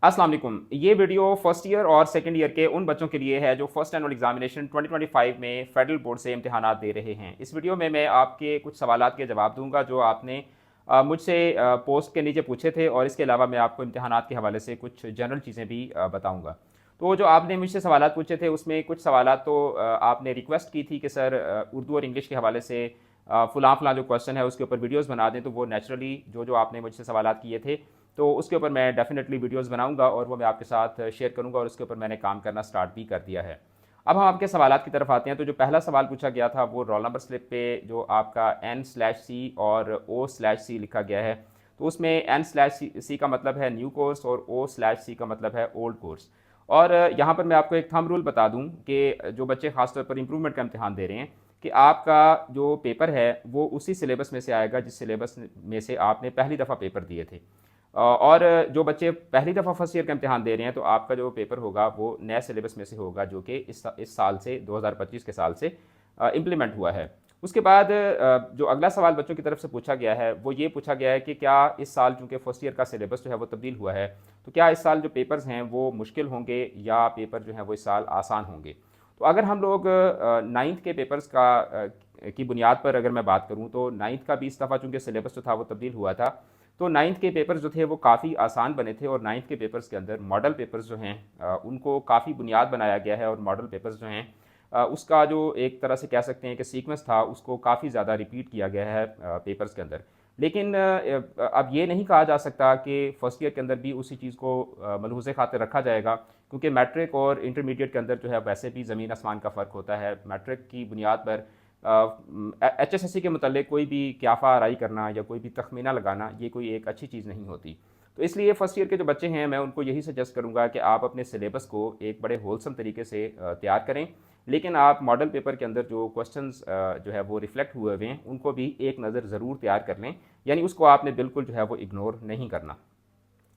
अस्सलाम वालेकुम। ये वीडियो फर्स्ट ईयर और सेकंड ईयर के उन बच्चों के लिए है जो फर्स्ट एनुअल एग्जामिनेशन 2025 में फेडरल बोर्ड से इम्तिहानात दे रहे हैं। इस वीडियो में मैं आपके कुछ सवालात के जवाब दूंगा जो आपने मुझसे पोस्ट के नीचे पूछे थे, और इसके अलावा मैं आपको इम्तिहानात के हवाले से कुछ जनरल चीज़ें भी बताऊंगा। तो जो आपने मुझसे सवालात पूछे थे उसमें कुछ सवालात तो आपने रिक्वेस्ट की थी कि सर उर्दू और इंग्लिश के हवाले से फ़लाँ फ़लाँ जो क्वेश्चन है उसके ऊपर वीडियोज़ बना दें। तो वो नेचुरली जो आपने मुझसे सवालात किए थे तो उसके ऊपर मैं डेफिनेटली वीडियोस बनाऊंगा और वो मैं आपके साथ शेयर करूंगा, और उसके ऊपर मैंने काम करना स्टार्ट भी कर दिया है। अब हम आपके सवालात की तरफ आते हैं। तो जो पहला सवाल पूछा गया था वो रोल नंबर स्लिप पे जो आपका N/C और O/C लिखा गया है, तो उसमें N/C का मतलब है न्यू कोर्स और O/C का मतलब है ओल्ड कोर्स। और यहाँ पर मैं आपको एक थंब रूल बता दूँ कि जो बच्चे खासतौर पर इंप्रूवमेंट का इम्तिहान दे रहे हैं कि आपका जो पेपर है वो उसी सिलेबस में से आएगा जिस सिलेबस में से आपने पहली दफ़ा पेपर दिए थे। और जो बच्चे पहली दफ़ा फर्स्ट ईयर का इम्तिहान दे रहे हैं तो आपका जो पेपर होगा वो नए सिलेबस में से होगा जो कि इस साल से 2025 के साल से इम्प्लीमेंट हुआ है। उसके बाद जो अगला सवाल बच्चों की तरफ से पूछा गया है वो ये पूछा गया है कि क्या इस साल चूँकि फर्स्ट ईयर का सिलेबस जो है वो तब्दील हुआ है, तो क्या इस साल जो पेपर्स हैं वो मुश्किल होंगे या पेपर जो है वो इस साल आसान होंगे। तो अगर हम लोग नाइन्थ के पेपर्स की बुनियाद पर अगर मैं बात करूँ तो नाइन्थ का भी इस दफ़ा चूँकि सिलेबस जो था वो तब्दील हुआ था, तो नाइन्थ के पेपर्स जो थे वो काफ़ी आसान बने थे। और नाइन्थ के पेपर्स के अंदर मॉडल पेपर्स जो हैं उनको काफ़ी बुनियाद बनाया गया है, और मॉडल पेपर्स जो हैं उसका जो एक तरह से कह सकते हैं कि सीक्वेंस था उसको काफ़ी ज़्यादा रिपीट किया गया है पेपर्स के अंदर। लेकिन अब ये नहीं कहा जा सकता कि फ़र्स्ट ईयर के अंदर भी उसी चीज़ को मलहूज़ खातिर रखा जाएगा, क्योंकि मैट्रिक और इंटरमीडिएट के अंदर जो है वैसे भी ज़मीन आसमान का फ़र्क होता है। मैट्रिक की बुनियाद पर HSSC के मतलब कोई भी क्याफ़ा आराई करना या कोई भी तखमीना लगाना ये कोई एक अच्छी चीज़ नहीं होती। तो इसलिए फ़र्स्ट ईयर के जो बच्चे हैं मैं उनको यही सजेस्ट करूँगा कि आप अपने सिलेबस को एक बड़े होलसम तरीके से तैयार करें, लेकिन आप मॉडल पेपर के अंदर जो क्वेश्चंस जो है वो रिफ्लेक्ट हुए हुए हैं उनको भी एक नज़र ज़रूर तैयार कर लें, यानी उसको आपने बिल्कुल जो है वो इग्नोर नहीं करना।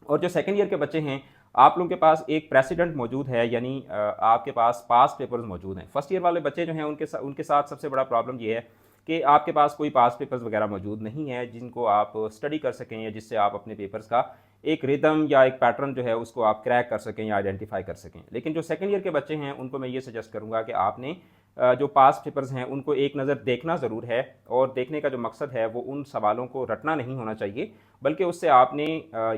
और जो सेकंड ईयर के बच्चे हैं आप लोगों के पास एक प्रेसिडेंट मौजूद है, यानी आपके पास पास पेपर्स मौजूद हैं। फर्स्ट ईयर वाले बच्चे जो हैं उनके साथ सबसे बड़ा प्रॉब्लम ये है कि आपके पास कोई पास पेपर्स वगैरह मौजूद नहीं है जिनको आप स्टडी कर सकें या जिससे आप अपने पेपर्स का एक रिदम या एक पैटर्न जो है उसको आप क्रैक कर सकें या आइडेंटिफाई कर सकें। लेकिन जो सेकंड ईयर के बच्चे हैं उनको मैं ये सजेस्ट करूँगा कि आपने जो पास पेपर्स हैं उनको एक नज़र देखना ज़रूर है, और देखने का जो मकसद है वो उन सवालों को रटना नहीं होना चाहिए, बल्कि उससे आपने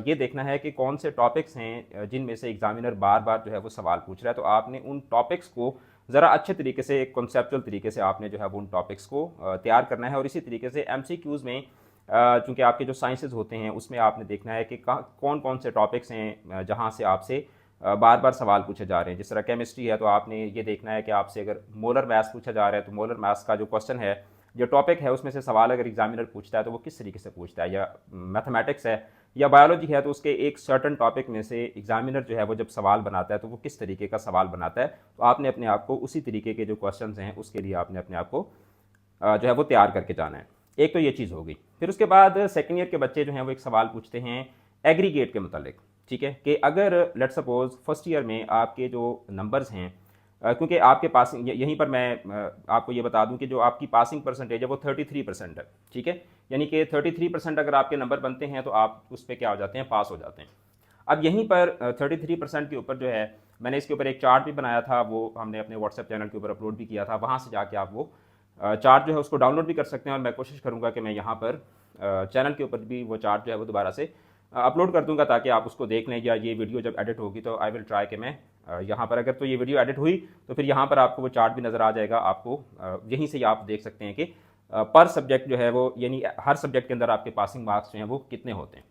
ये देखना है कि कौन से टॉपिक्स हैं जिनमें से एग्जामिनर बार बार जो है वो सवाल पूछ रहा है। तो आपने उन टॉपिक्स को ज़रा अच्छे तरीके से एक कॉन्सेप्चुअल तरीके से आपने जो है वो उन टॉपिक्स को तैयार करना है। और इसी तरीके से MCQs में चूँकि आपके जो साइंसेज होते हैं उसमें आपने देखना है कि कौन कौन से टॉपिक्स हैं जहाँ से आपसे बार बार सवाल पूछे जा रहे हैं। जिस तरह केमिस्ट्री है तो आपने ये देखना है कि आपसे अगर मोलर मैथ्स पूछा जा रहा है तो मोलर मैथ्स का जो क्वेश्चन है, जो टॉपिक है उसमें से सवाल अगर एग्जामिनर पूछता है तो वो किस तरीके से पूछता है। या मैथमेटिक्स है या बायोलॉजी है तो उसके एक सर्टन टॉपिक में से एग्जामिनर जो है वो जब सवाल बनाता है तो वो किस तरीके का सवाल बनाता है। तो आपने अपने आप को उसी तरीके के जो क्वेश्चन हैं उसके लिए आपने अपने आप को जो है वो तैयार करके जाना है। एक तो ये चीज़ होगी। फिर उसके बाद सेकेंड ईयर के बच्चे जो हैं वो एक सवाल पूछते हैं एग्रीगेट के मतलब, ठीक है, कि अगर लेट सपोज फर्स्ट ईयर में आपके जो नंबर्स हैं क्योंकि आपके पास यहीं पर मैं आपको ये बता दूं कि जो आपकी पासिंग परसेंटेज है वो 33% है, ठीक है। यानी कि 33% अगर आपके नंबर बनते हैं तो आप उस पर क्या हो जाते हैं, पास हो जाते हैं। अब यहीं पर 33% के ऊपर जो है मैंने इसके ऊपर एक चार्ट भी बनाया था, वो हमने अपने व्हाट्सएप चैनल के ऊपर अपलोड भी किया था। वहाँ से जाके आप वो चार्ट जो है उसको डाउनलोड भी कर सकते हैं, और मैं कोशिश करूँगा कि मैं यहाँ पर चैनल के ऊपर भी वो चार्ट जो है वो दोबारा से अपलोड कर दूंगा ताकि आप उसको देख लें। या ये वीडियो जब एडिट होगी तो आई विल ट्राई कि मैं यहाँ पर, अगर तो ये वीडियो एडिट हुई तो फिर यहाँ पर आपको वो चार्ट भी नज़र आ जाएगा। आपको यहीं से ही आप देख सकते हैं कि पर सब्जेक्ट जो है वो, यानी हर सब्जेक्ट के अंदर आपके पासिंग मार्क्स जो हैं वो कितने होते हैं।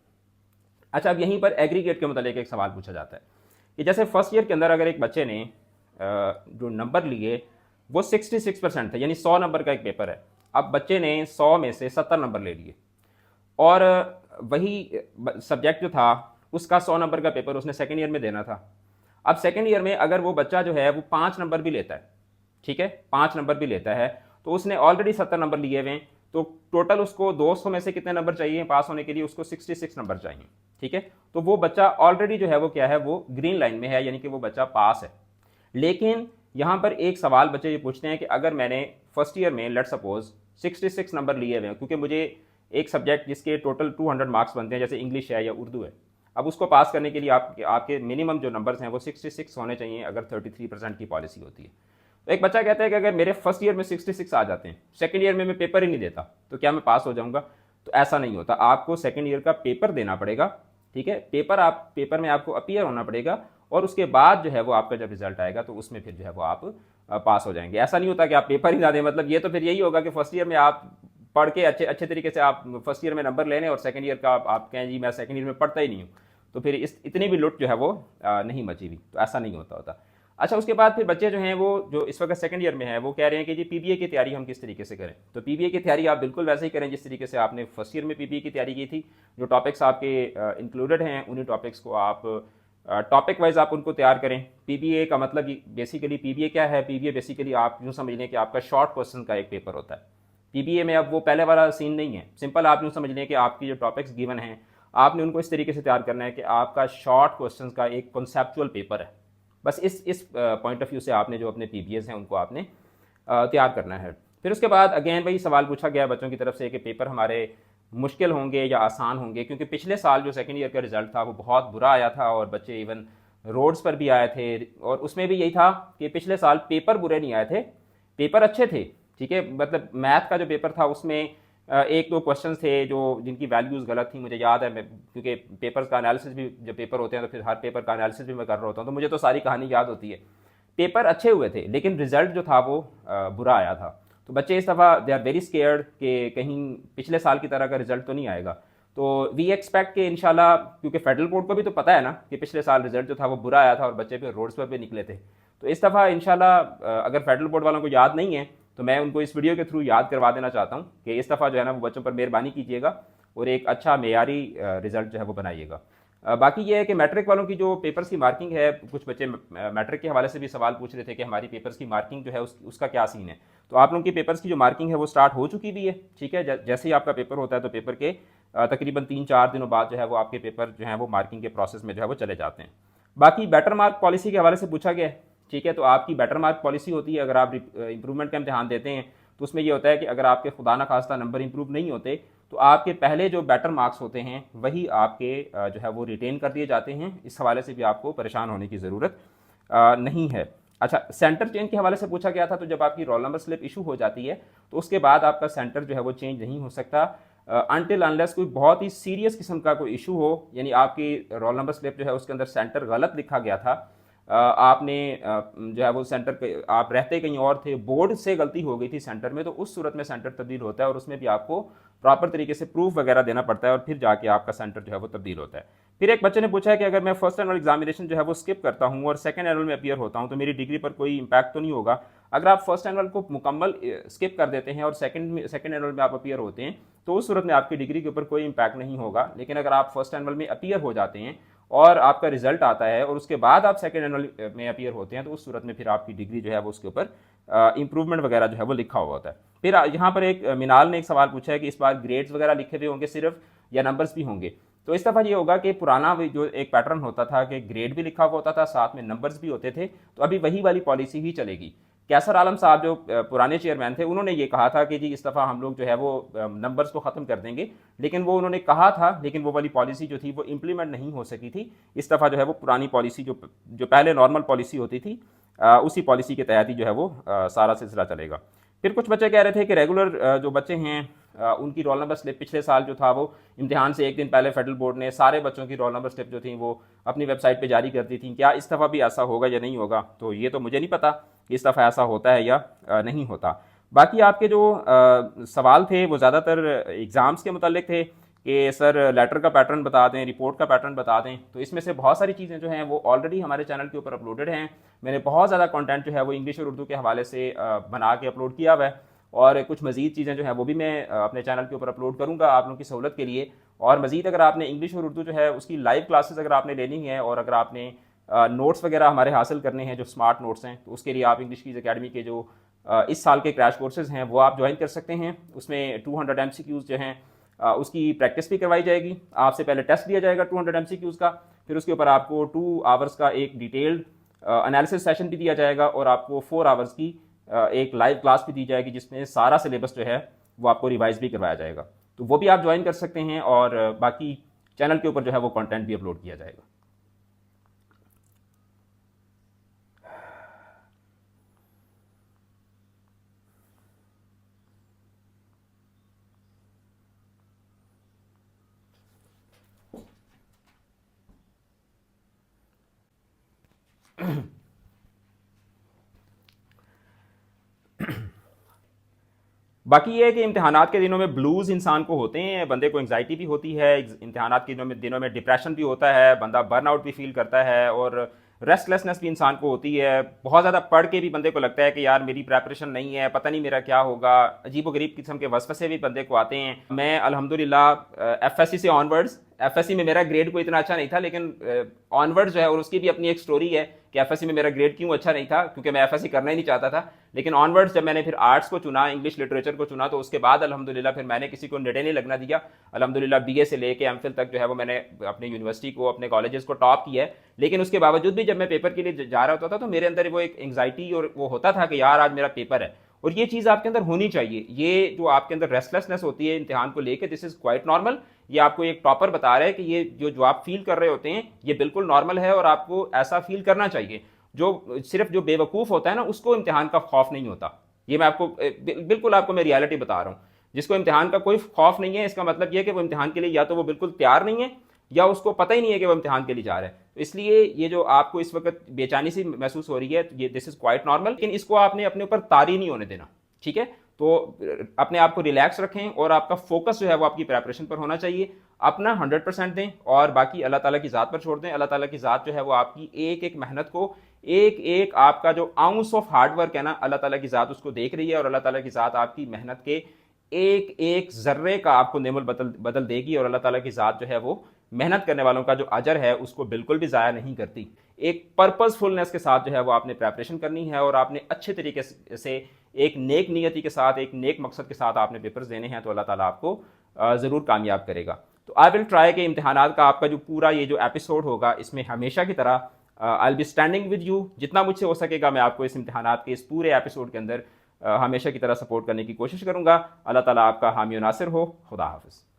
अच्छा, अब यहीं पर एग्रीगेट के मतलब एक सवाल पूछा जाता है कि जैसे फर्स्ट ईयर के अंदर अगर एक बच्चे ने जो नंबर लिए वो 66% थे, यानी 100 नंबर का एक पेपर है। अब बच्चे ने 100 में से 70 नंबर ले लिए, और वही सब्जेक्ट जो था उसका 100 नंबर का पेपर उसने सेकेंड ईयर में देना था। अब सेकेंड ईयर में अगर वो बच्चा जो है वो 5 नंबर भी लेता है, ठीक है, 5 नंबर भी लेता है, तो उसने ऑलरेडी 70 नंबर लिए हुए हैं, तो टोटल उसको 200 में से कितने नंबर चाहिए पास होने के लिए, उसको 66 नंबर चाहिए, ठीक है। तो वो बच्चा ऑलरेडी जो है वो क्या है, वो ग्रीन लाइन में है, यानी कि वो बच्चा पास है। लेकिन यहां पर एक सवाल बच्चे ये पूछते हैं कि अगर मैंने फर्स्ट ईयर में लेट सपोज 66 नंबर लिए हुए हैं, क्योंकि मुझे एक सब्जेक्ट जिसके टोटल 200 मार्क्स बनते हैं जैसे इंग्लिश है या उर्दू है, अब उसको पास करने के लिए आपके मिनिमम जो नंबर्स हैं वो 66 होने चाहिए अगर 33% की पॉलिसी होती है। तो एक बच्चा कहता है कि अगर मेरे फर्स्ट ईयर में 66 आ जाते हैं, सेकंड ईयर में मैं पेपर ही नहीं देता, तो क्या मैं पास हो जाऊंगा? तो ऐसा नहीं होता, आपको सेकंड ईयर का पेपर देना पड़ेगा। ठीक है, पेपर में आपको अपीयर होना पड़ेगा, और उसके बाद जो है वो आपका जब रिजल्ट आएगा तो उसमें फिर जो है वो आप पास हो जाएंगे। ऐसा नहीं होता कि आप पेपर ही ना दें, मतलब ये तो फिर यही होगा कि फर्स्ट ईयर में आप पढ़ के अच्छे अच्छे तरीके से आप फर्स्ट ईयर में नंबर लेने, और सेकंड ईयर का आप कहें जी मैं सेकंड ईयर में पढ़ता ही नहीं हूँ, तो फिर इतनी भी लुट जो है वो नहीं मची हुई। तो ऐसा नहीं होता। अच्छा, उसके बाद फिर बच्चे जो हैं वो जो इस वक्त सेकंड ईयर में हैं वो कह रहे हैं कि जी पीबीए की तैयारी हम किस तरीके से करें। तो पीबीए की तैयारी आप बिल्कुल वैसे ही करें जिस तरीके से आपने फर्स्ट ईयर में पीबीए की तैयारी की थी। जो टॉपिक्स आपके इंक्लूडेड हैं उन्हीं टॉपिक्स को आप टॉपिक वाइज आप उनको तैयार करें। पीबीए का मतलब बेसिकली पीबीए क्या है? पीबीए बेसिकली आप यूँ समझ लें कि आपका शॉर्ट क्वेश्चन का एक पेपर होता है। पीबीए में अब वो पहले वाला सीन नहीं है, सिंपल आप यूँ समझ लें कि आपकी जो टॉपिक्स गिवन हैं आपने उनको इस तरीके से तैयार करना है कि आपका शॉर्ट क्वेश्चन का एक कॉन्सेप्चुअल पेपर है। बस इस पॉइंट ऑफ व्यू से आपने जो अपने पीबीएस हैं उनको आपने तैयार करना है। फिर उसके बाद अगेन वही सवाल पूछा गया बच्चों की तरफ से कि पेपर हमारे मुश्किल होंगे या आसान होंगे, क्योंकि पिछले साल जो सेकंड ईयर का रिजल्ट था वो बहुत बुरा आया था और बच्चे इवन रोड्स पर भी आए थे, और उसमें भी यही था कि पिछले साल पेपर बुरे नहीं आए थे, पेपर अच्छे थे। ठीक है, मतलब मैथ का जो पेपर था उसमें एक दो क्वेश्चंस थे जो जिनकी वैल्यूज़ गलत थी, मुझे याद है, मैं क्योंकि पेपर्स का एनालिसिस भी जब पेपर होते हैं तो फिर हर पेपर का एनालिसिस भी मैं कर रहा होता हूँ, तो मुझे तो सारी कहानी याद होती है। पेपर अच्छे हुए थे लेकिन रिजल्ट जो था वो बुरा आया था। तो बच्चे इस दफ़ा दे आर वेरी स्केयर्ड कि कहीं पिछले साल की तरह का रिजल्ट तो नहीं आएगा। तो वी एक्सपेक्ट कि इंशाल्लाह, क्योंकि फेडरल बोर्ड को भी तो पता है ना कि पिछले साल रिजल्ट जो था वो बुरा आया था और बच्चे फिर रोड्स पर भी निकले थे, तो इस दफ़ा इंशाल्लाह अगर फेडरल बोर्ड वालों को याद नहीं है तो मैं उनको इस वीडियो के थ्रू याद करवा देना चाहता हूँ कि इस दफ़ा जो है ना वो बच्चों पर मेहरबानी कीजिएगा और एक अच्छा मेयारी रिजल्ट जो है वो बनाइएगा। बाकी ये है कि मैट्रिक वालों की जो पेपर्स की मार्किंग है, कुछ बच्चे मैट्रिक के हवाले से भी सवाल पूछ रहे थे कि हमारी पेपर्स की मार्किंग जो है उसका क्या सीन है। तो आप लोगों की पेपर्स की जो मार्किंग है वो स्टार्ट हो चुकी भी है। ठीक है, जैसे ही आपका पेपर होता है तो पेपर के तकरीबन 3-4 दिनों बाद जो है वो आपके पेपर जो है वो मार्किंग के प्रोसेस में जो है वो चले जाते हैं। बाकी बेटर मार्क पॉलिसी के हवाले से पूछा गया है। ठीक है, तो आपकी बेटर मार्क पॉलिसी होती है, अगर आप इंप्रूवमेंट का इम्तहान देते हैं तो उसमें ये होता है कि अगर आपके खुदा न खास्ता नंबर इंप्रूव नहीं होते तो आपके पहले जो बेटर मार्क्स होते हैं वही आपके जो है वो रिटेन कर दिए जाते हैं। इस हवाले से भी आपको परेशान होने की ज़रूरत नहीं है। अच्छा, सेंटर चेंज के हवाले से पूछा गया था, तो जब आपकी रोल नंबर स्लिप इशू हो जाती है तो उसके बाद आपका सेंटर जो है वो चेंज नहीं हो सकता अनटिल अनलेस कोई बहुत ही सीरियस किस्म का कोई इशू हो, यानी आपकी रोल नंबर स्लिप जो है उसके अंदर सेंटर गलत लिखा गया था, आपने जो है वो सेंटर आप रहते कहीं और थे, बोर्ड से गलती हो गई थी सेंटर में, तो उस सूरत में सेंटर तब्दील होता है और उसमें भी आपको प्रॉपर तरीके से प्रूफ वगैरह देना पड़ता है और फिर जाके आपका सेंटर जो है वो तब्दील होता है। फिर एक बच्चे ने पूछा है कि अगर मैं फर्स्ट एनुअल एग्जामिनेशन जो है वो स्किप करता हूँ और सेकंड एनुअल में अपीयर होता हूँ तो मेरी डिग्री पर कोई इंपैक्ट तो नहीं होगा? अगर आप फर्स्ट एनुअल को मुकम्मल स्किप कर देते हैं और सेकंड एनुअल में आप अपीयर होते हैं तो उस सूरत में आपकी डिग्री के ऊपर कोई इंपैक्ट नहीं होगा। लेकिन अगर आप फर्स्ट एनुअल में अपीयर हो जाते हैं और आपका रिजल्ट आता है और उसके बाद आप सेकंड एनुअल में अपीयर होते हैं तो उस सूरत में फिर आपकी डिग्री जो है वो उसके ऊपर इंप्रूवमेंट वगैरह जो है वो लिखा हुआ होता है। फिर यहाँ पर एक मिनाल ने एक सवाल पूछा है कि इस बार ग्रेड्स वगैरह लिखे हुए होंगे सिर्फ या नंबर्स भी होंगे? तो इस दफ़ा ये होगा कि पुराना जो एक पैटर्न होता था कि ग्रेड भी लिखा हुआ होता था साथ में नंबर्स भी होते थे, तो अभी वही वाली पॉलिसी ही चलेगी। कैसर आलम साहब जो पुराने चेयरमैन थे उन्होंने ये कहा था कि जी इस दफ़ा हम लोग जो है वो नंबर्स को ख़त्म कर देंगे, लेकिन वो उन्होंने कहा था लेकिन वो वाली पॉलिसी जो थी वो इम्प्लीमेंट नहीं हो सकी थी। इस दफ़ा जो है वो पुरानी पॉलिसी जो पहले नॉर्मल पॉलिसी होती थी उसी पॉलिसी के तहत ही जो है वो सारा सिलसिला चलेगा। फिर कुछ बच्चे कह रहे थे कि रेगुलर जो बच्चे हैं उनकी रोल नंबर स्लिप पिछले साल जो था वो इम्तिहान से एक दिन पहले फेडरल बोर्ड ने सारे बच्चों की रोल नंबर स्लिप जो थी वो अपनी वेबसाइट पे जारी कर दी थी, क्या इस दफ़ा भी ऐसा होगा या नहीं होगा? तो ये तो मुझे नहीं पता कि इस दफ़ा ऐसा होता है या नहीं होता। बाकी आपके जो सवाल थे वो ज़्यादातर एग्ज़ाम्स के मुतालिक थे कि सर लेटर का पैटर्न बता दें, रिपोर्ट का पैटर्न बता दें। तो इसमें से बहुत सारी चीज़ें जो हैं वो ऑलरेडी हमारे चैनल के ऊपर अपलोडेड हैं। मैंने बहुत ज़्यादा कंटेंट जो है वो इंग्लिश और उर्दू के हवाले से बना के अपलोड किया हुआ है, और कुछ मज़ीद चीज़ें जो हैं वो भी मैं अपने चैनल के ऊपर अपलोड करूँगा आप लोगों की सहूलत के लिए। और मज़ीद अगर आपने इंग्लिश और उर्दू जो है उसकी लाइव क्लासेस अगर आपने लेनी है और अगर आपने नोट्स वगैरह हमारे हासिल करने हैं जो स्मार्ट नोट्स हैं, तो उसके लिए आप इंग्लिश कीज अकेडमी के जो इस साल के क्रैश कोर्सेज़ हैं वो आप ज्वाइन कर सकते हैं। उसमें 200 MCQs जो हैं उसकी प्रैक्टिस भी करवाई जाएगी। आपसे पहले टेस्ट दिया जाएगा 200 MCQs का, फिर उसके ऊपर आपको 2 आवर्स का एक डिटेल्ड एनालिसिस सेशन भी दिया जाएगा और आपको 4 आवर्स की एक लाइव क्लास भी दी जाएगी जिसमें सारा सिलेबस जो है वो आपको रिवाइज भी करवाया जाएगा। तो वो भी आप ज्वाइन कर सकते हैं। और बाकी चैनल के ऊपर जो है वो कंटेंट भी अपलोड किया जाएगा। बाकी ये है कि इम्तिहानात के दिनों में ब्लूज़ इंसान को होते हैं, बंदे को एंग्जाइटी भी होती है, इम्तिहानात के दिनों में डिप्रेशन भी होता है, बंदा बर्नआउट भी फील करता है और रेस्टलेसनेस भी इंसान को होती है। बहुत ज़्यादा पढ़ के भी बंदे को लगता है कि यार मेरी प्रेपरेशन नहीं है, पता नहीं मेरा क्या होगा। अजीब व गरीब किस्म के वसवसे भी बंदे को आते हैं। मैं अल्हम्दुलिल्लाह एफएससी से ऑनवर्ड्स, एफएससी में मेरा ग्रेड कोई इतना अच्छा नहीं था, लेकिन ऑनवर्ड्स जो है, और उसकी भी अपनी एक स्टोरी है कि एफएससी में मेरा ग्रेड क्यों अच्छा नहीं था, क्योंकि मैं एफएससी करना ही नहीं चाहता था। लेकिन ऑनवर्ड्स जब मैंने फिर आर्ट्स को चुना, इंग्लिश लिटरेचर को चुना, तो उसके बाद अल्हम्दुलिल्लाह फिर मैंने किसी को निडे नहीं लगना दिया। अल्हम्दुलिल्लाह बीए से लेके एमफिल तक जो है वो मैंने अपने यूनिवर्सिटी को, अपने कॉलेजेस को टॉप किया है। लेकिन उसके बावजूद भी जब मैं पेपर के लिए जा रहा होता था तो मेरे अंदर वो एक एंग्जाइटी और वो होता था कि यार आज मेरा पेपर है। और ये चीज़ आपके अंदर होनी चाहिए। ये जो आपके अंदर रेस्टलेसनेस होती है इम्तिहान को लेकर, दिस इज़ क्वाइट नॉर्मल। ये आपको एक टॉपर बता रहा है कि ये जो आप फील कर रहे होते हैं ये बिल्कुल नॉर्मल है और आपको ऐसा फील करना चाहिए। सिर्फ जो बेवकूफ़ होता है ना, उसको इम्तिहान का खौफ नहीं होता। ये मैं आपको बिल्कुल आपको मैं रियलिटी बता रहा हूँ। जिसको इम्तिहान का कोई खौफ नहीं है, इसका मतलब ये है कि वो इम्तिहान के लिए या तो वो बिल्कुल तैयार नहीं है या उसको पता ही नहीं है कि वो इम्तिहान के लिए जा रहा है। तो इसलिए ये जो आपको इस वक्त बेचैनी सी महसूस हो रही है, ये दिस इज़ क्वाइट नॉर्मल। लेकिन इसको आपने अपने ऊपर तारी नहीं होने देना, ठीक है। तो अपने आप को रिलैक्स रखें और आपका फोकस जो है वो आपकी प्रेपरेशन पर होना चाहिए। अपना 100% दें और बाकी अल्लाह ताला की ज़ात पर छोड़ दें। अल्लाह ताला की ज़ात जो है वो आपकी एक एक मेहनत को, एक एक आपका जो आउंस ऑफ हार्डवर्क है ना, अल्लाह ताला की ज़ात उसको देख रही है और अल्लाह ताला की ज़ात आपकी मेहनत के एक एक जर्रे का आपको नेमल बदल देगी। और अल्लाह ताला की ज़ात जो है वो मेहनत करने वालों का जो अजर है उसको बिल्कुल भी ज़ाया नहीं करती। एक पर्पसफुलनेस के साथ जो है वो आपने प्रेपरेशन करनी है और आपने अच्छे तरीके से एक नेक नियति के साथ, एक नेक मकसद के साथ आपने पेपर्स देने हैं, तो अल्लाह ताला आपको ज़रूर कामयाब करेगा। तो आई विल ट्राई के इम्तिहानात का आपका जो पूरा ये जो एपिसोड होगा, इसमें हमेशा की तरह I will be standing with you. जितना मुझसे हो सकेगा मैं आपको इस इम्तिहानात के इस पूरे एपिसोड के अंदर हमेशा की तरह सपोर्ट करने की कोशिश करूँगा। अल्लाह ताला आपका हामी और नासिर हो। खुदा हाफिज़।